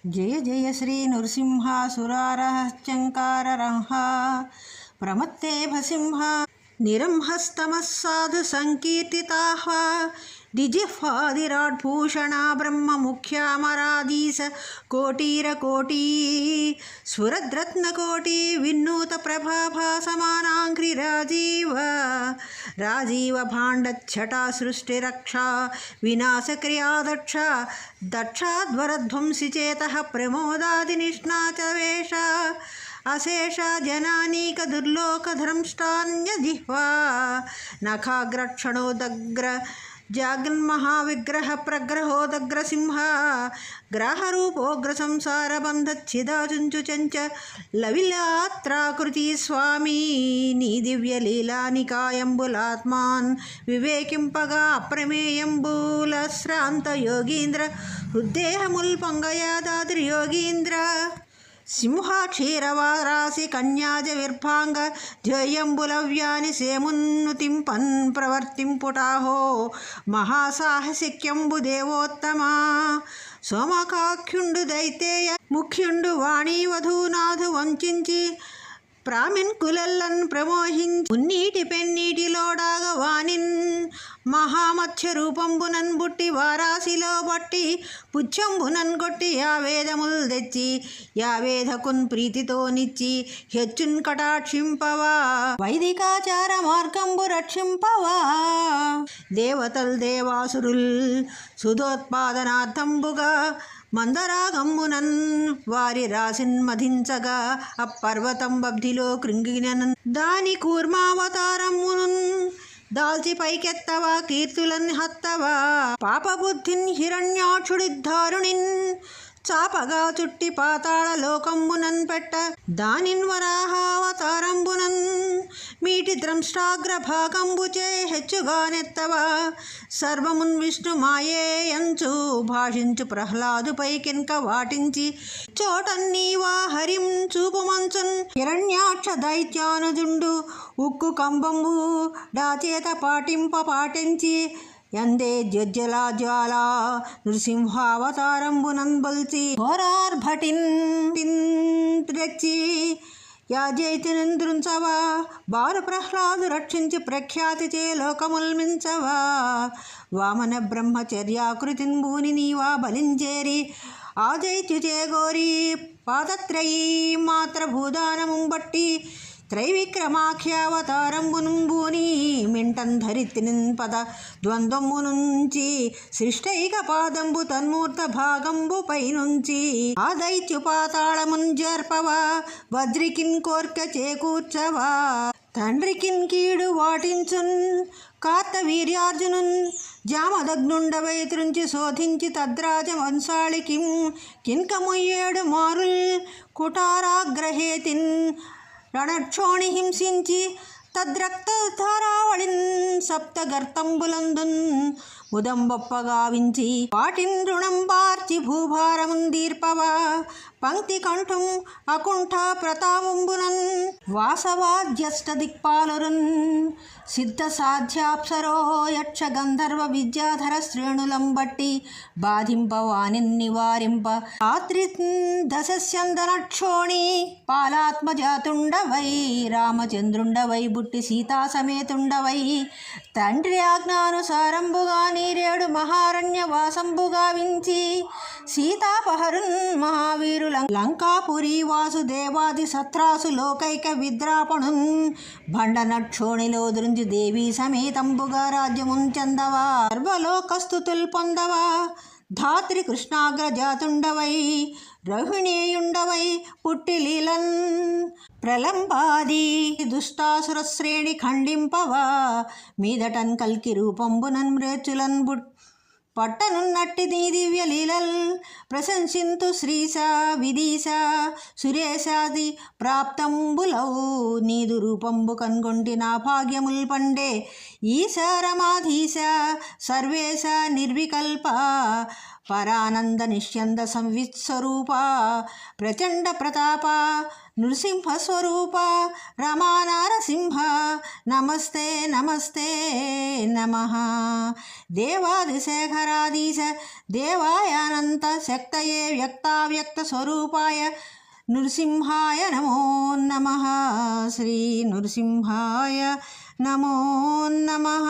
జయ జయ శ్రీ నృసింహాసురారహశ్చంకారరంహ ప్రమత్తే భసింహ నిరంహస్తమస్సాధు సంకీర్తితాః దిజిహ్వాదిరాడ్భూషణా బ్రహ్మముఖ్యామరాధీశ కోటీరకోటీ స్ఫురద్రత్నకోటీ విన్నూత ప్రభాభాసమానాంఘ్రి రాజీవ భాండచ్చటా సృష్టిరక్షా వినాశక్రియాదక్ష దక్షాధ్వరధ్వంసి చేతః ప్రమోదాదినిష్ణాచవేష అశేష జనానీక దుర్లోకధర్మష్టాన్యజిహ్వా నఖాగ్రక్షణోదగ్ర జాగన్మహావిగ్రహ ప్రగ్రహోదగ్ర సింహ గ్రాహరూపోగ్ర సంసారబంధచ్చిదాచుంచుచంచ లవిలాత్రాకృతి స్వామి నీ దివ్యలీలానికాయంబులాత్మాన్ వివేకింపగా అప్రమేయంబులశ్రాంత యోగీంద్ర హృద్దేహముల్పంగయాదాద్రియోగీంద్ర సింహాక్షీరవారాసి కన్యాజ విర్భాంగ ధ్యేయంబులవ్యాని సేమున్నుతింపన్ ప్రవర్తింపుటాహో మహాసాహసిక్యంబు దేవోత్తమా సోమకాఖ్యుండు దైతేయ ముఖ్యుండు వాణీవధూనాథు వంచించి ప్రామిన్ కులెల్లన్ ప్రమోహించి ఉన్నీటి పెన్నీటిలోడాగ వానిన్ మహామత్స్య రూపంబునన్ బుట్టి వారాసిలో బట్టి పుచ్చంబునన్ కొట్టి యావేదముల్ తెచ్చి యావేదకున్ ప్రీతితో నిచ్చి హెచ్చున్ కటాక్షింపవా వైదికాచార మార్గంబు రక్షింపవా దేవతల్ దేవాసురుల్ సుధోత్పాదనార్థంబుగా మందరాగంబునన్ వారి రాసిన్ మధించగా అప్పర్వతం బబ్ధిలో కృంగినన్ దాని కూర్మావతారమునున్ దాల్చి పైకెత్తవా కీర్తులన్ హత్తవా పాపబుద్ధిన్ హిరణ్యాక్షుడిద్ధారుణిన్ చాపగా చుట్టి పాతాళ లోకంబునన్ పెట్ట దానిన్ వరాహావతారంబునన్ మీటి ద్రంష్టాగ్రభాగంబుచే హెచ్చుగానెత్తవా సర్వమున్ విష్ణు మాయేయంచు భాషించు ప్రహ్లాదుపై కింక వాటించి చోటన్నీవా హరిం చూపుమంచున్ హిరణ్యాక్ష దైత్యానుజుండు ఉక్కు కంబంబు డాచేత పాటించి యందే జ్వజ్జలా జ్వాల నృసింహావతారంబునన్ బల్చి ఘోరార్భటిన్ తెచ్చి యాజైతినంద్రుంచవా బాలు ప్రహ్లాదు రక్షించి ప్రఖ్యాతి చే లోకముల్మించవా వామన బ్రహ్మచర్యాకృతిన్ భూని నీవా బలించేరి ఆజైత్యు చేగోరి పాదత్రయీ మాత్ర భూదానముం బట్టి త్రైవిక్రమాఖ్యావతారంబునుంబూని మింటన్ ధరిత్రిన్ పద ద్వంద్వమునుంచి సృష్టైక పాదంబు తన్మూర్త భాగంబు పైనుంచి ఆ దైత్యు పాతాళమున్ జర్పవా వజ్రికిన్ కోర్క చేకూర్చవా తండ్రికిన్ కీడు వాటించున్ కార్తవీర్యార్జునున్ జామదగ్నుండవై త్రుంచి శోధించి తద్రాజ వంశాళికిం కిన్కముయ్యేడు మారుల్ కుటారాగ్రహేతిన్ రణక్షోణి హింసించి తద్రక్తధారావళిన్ సప్తగర్తంబులందున్ ముదంబొప్పగావించి వాటిన్ రుణం పార్చి భూభారముందీర్పవా పంక్తి కంఠం అకుంఠ ప్రతాపంబునన్ వాసవాద్యష్ట దిక్పాలరున్ సిద్ధ సాధ్యాప్సరో యక్ష గంధర్వ విద్యాధర శ్రేణులం బట్టి బాధింపవానిన్ నివారింప రాత్రి దశస్యందనక్షోణి పాలాత్మజాతుండవై రామచంద్రుండవై బుట్టి సీతా సమేతుండవై తండ్రి ఆజ్ఞానుసారంబుగా నీరేడు మహారణ్య వాసంబుగా వించి సీతాపహరున్ మహావీరు లంకాపురి వాసుదేవాది సత్రాసు లోకైక విద్రాపణున్ భండనక్షోణిలో దృంజి దేవీ సమేతంబుగా రాజ్యమున్ చందవా సర్వలోకస్తుతుల్ పొందవా ధాత్రి కృష్ణాగ్రజాతుండవై రోహిణీయుండవై పుట్టి లీలన్ ప్రలంబాది దుష్టాసుర శ్రేణి ఖండింపవా మీదటన్ కల్కి రూపంబునన్ మ్రేచులన్ పట్టనున్నట్టి నీ దివ్య లీలల్ ప్రశంసింతు శ్రీశ విదీశ సురేశాది ప్రాప్తంబులౌ నీదు రూపంబు కన్గొంటి నా భాగ్యముల్ పండే ఈశారమాధీశ సర్వేశ నిర్వికల్ప పరానంద నిష్యంద సంవిత్స్వరూప ప్రచండ ప్రతాప నృసింహస్వరూప రమా నరసింహ నమస్తే నమస్తే నమః. దేవాదిశేఖరాధీశ దేవాయానంత శక్తయే వ్యక్తావ్యక్త స్వరూపాయ నృసింహాయ నమో నమః. శ్రీ నృసింహాయ నమో నమః.